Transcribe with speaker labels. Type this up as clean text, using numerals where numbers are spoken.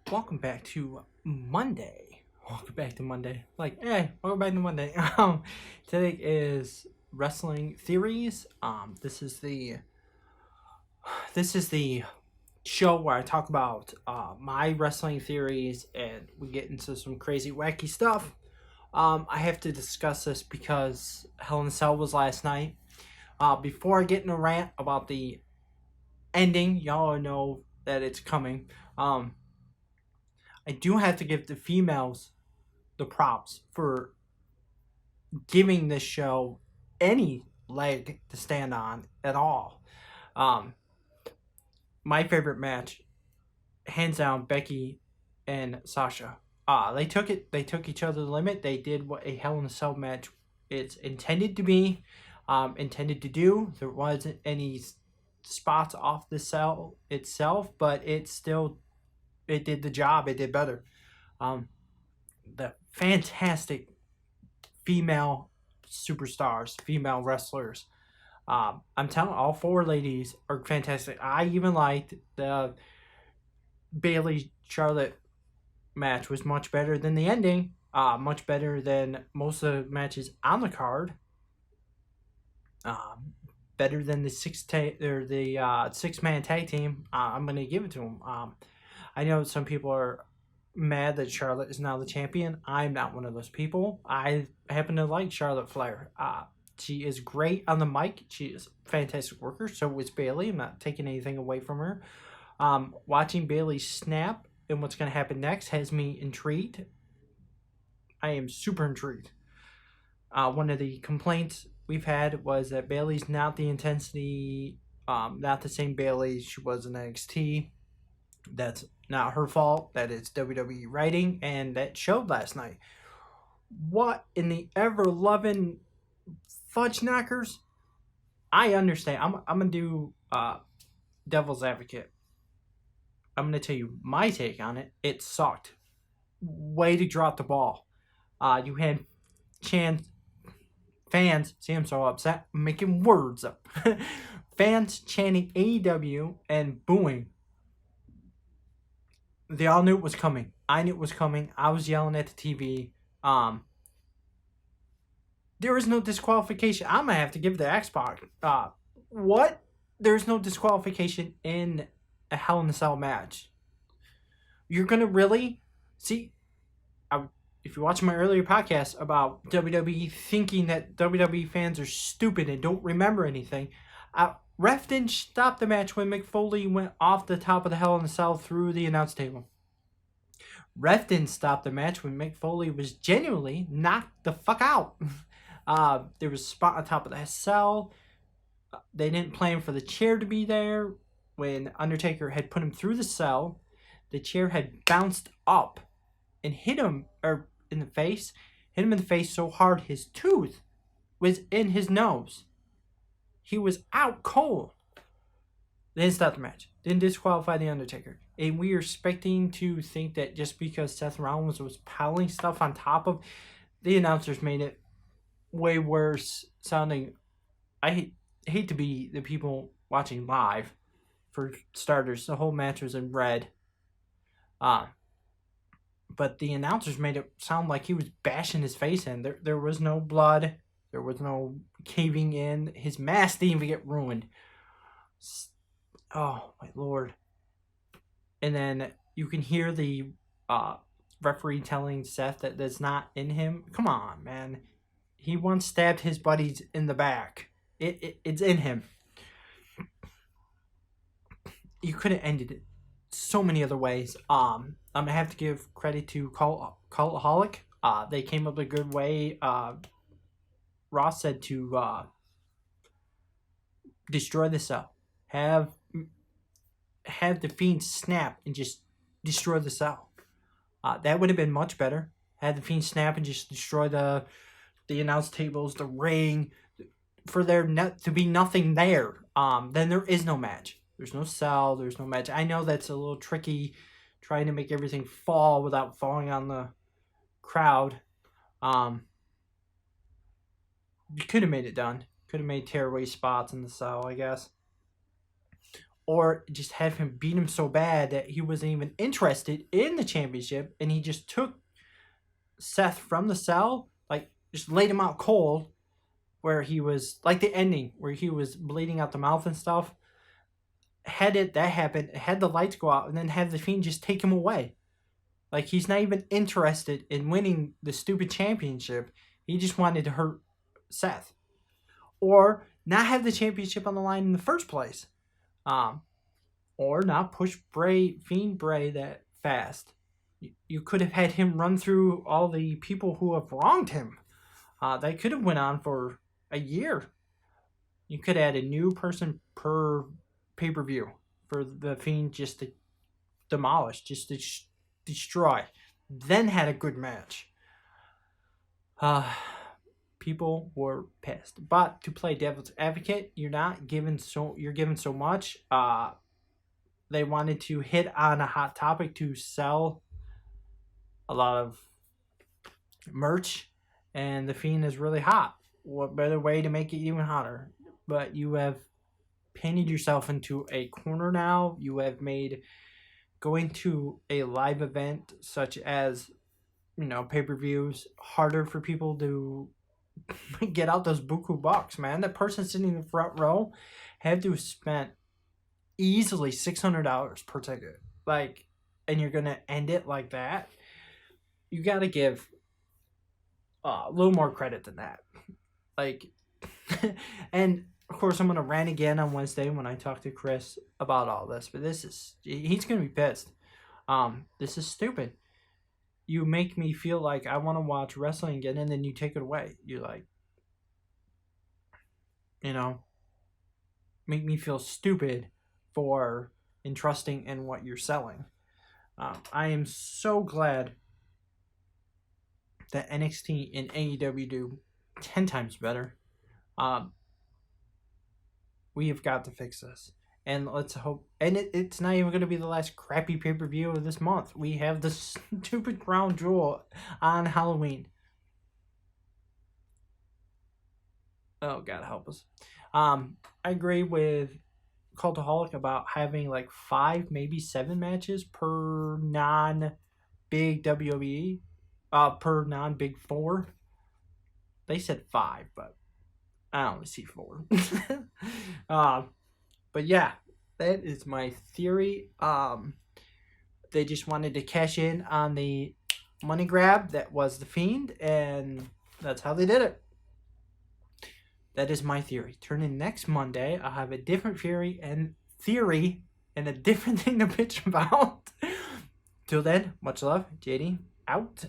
Speaker 1: Welcome back to Monday. Welcome back to Monday. Welcome back to Monday. Today is wrestling theories. This is the show where I talk about my wrestling theories and we get into some crazy wacky stuff. I have to discuss this because Hell in a Cell was last night. Before I get in a rant about the ending, y'all know that it's coming. I do have to give the females the props for giving this show any leg to stand on at all. My favorite match, hands down, Becky and Sasha. They took each other to the limit. They did what a Hell in a Cell match it's intended to be, intended to do. There wasn't any spots off the cell itself, but it did the job. It did better. The fantastic female superstars, female wrestlers. I'm telling all four ladies are fantastic. I even liked the Bailey Charlotte match was much better than the ending. Much better than most of the matches on the card. Better than the six-man tag team. I'm gonna give it to them. I know some people are mad that Charlotte is now the champion. I'm not one of those people. I happen to like Charlotte Flair. She is great on the mic. She is a fantastic worker. So is Bailey. I'm not taking anything away from her. Watching Bailey snap and what's going to happen next has me intrigued. I am super intrigued. One of the complaints we've had was that Bailey's not the intensity, not the same Bailey she was in NXT. That's not her fault. That is WWE writing, and that showed last night. What in the ever-loving fudge knockers? I understand. I'm gonna do devil's advocate. I'm gonna tell you my take on it. It sucked. Way to drop the ball. You had fans. See, I'm so upset. I'm making words up. Fans chanting AEW and booing. They all knew it was coming. I knew it was coming. I was yelling at the TV. There is no disqualification. I'm going to have to give the X-Pac. What? There's no disqualification in a Hell in a Cell match. You're going to really... See, if you watch my earlier podcast about WWE thinking that WWE fans are stupid and don't remember anything, ref didn't stop the match when Mick Foley went off the top of the Hell in a Cell through the announce table. Ref didn't stop the match when Mick Foley was genuinely knocked the fuck out. There was a spot on top of the cell. They didn't plan for the chair to be there. When Undertaker had put him through the cell, the chair had bounced up and hit him in the face. Hit him in the face so hard his tooth was in his nose. He was out cold. They didn't stop the match. Didn't disqualify the Undertaker. And we are expecting to think that just because Seth Rollins was piling stuff on top of, the announcers made it way worse sounding. I hate to be the people watching live. For starters, the whole match was in red. But the announcers made it sound like he was bashing his face in. There was no blood. There was no caving in. His mask didn't even get ruined. Oh, my Lord. And then you can hear the referee telling Seth that that's not in him. Come on, man. He once stabbed his buddies in the back. It's in him. You could have ended it so many other ways. I'm going to have to give credit to Cultaholic. They came up with a good way. Ross said to destroy the cell. Have the Fiend snap and just destroy the cell. That would have been much better. Had the Fiend snap and just destroy the announce tables, the ring, for there to be nothing there. Then there is no match. There's no cell. There's no match. I know that's a little tricky, trying to make everything fall without falling on the crowd. You could have made it done. Could have made tearaway spots in the cell, I guess. or just have him beat him so bad that he wasn't even interested in the championship, and he just took Seth from the cell, like just laid him out cold, where he was like the ending where he was bleeding out the mouth and stuff. Had that happen, had the lights go out, and then have the Fiend just take him away. Like, he's not even interested in winning the stupid championship. He just wanted to hurt Seth. Or not have the championship on the line in the first place. Or not push Fiend Bray that fast. You could have had him run through all the people who have wronged him. That could have went on for a year. You could add a new person per pay-per-view for the Fiend just to demolish, just to destroy. Then had a good match. People were pissed. But to play devil's advocate, you're given so much. They wanted to hit on a hot topic to sell a lot of merch, and the Fiend is really hot. What better way to make it even hotter? But you have painted yourself into a corner now. You have made going to a live event such as, pay-per-views harder for people to get out those buku bucks, man. That person sitting in the front row had to have spent easily $600 per ticket. And you're going to end it like that? You got to give a little more credit than that. And of course, I'm going to rant again on Wednesday when I talk to Chris about all this. But he's going to be pissed. This is stupid. You make me feel like I want to watch wrestling again, and then you take it away. You make me feel stupid for entrusting in what you're selling. I am so glad that NXT and AEW do 10 times better. We have got to fix this. And let's hope. And it's not even going to be the last crappy pay-per-view of this month. We have the stupid crown jewel on Halloween. Oh, God help us. I agree with Cultaholic about having 5, maybe 7 matches per non-big WWE. Per non-big 4. They said 5, but I only see 4. But yeah, that is my theory. They just wanted to cash in on the money grab that was the Fiend, and that's how they did it. That is my theory. Turn in next Monday. I'll have a different theory and a different thing to bitch about. Till then, much love. JD, out.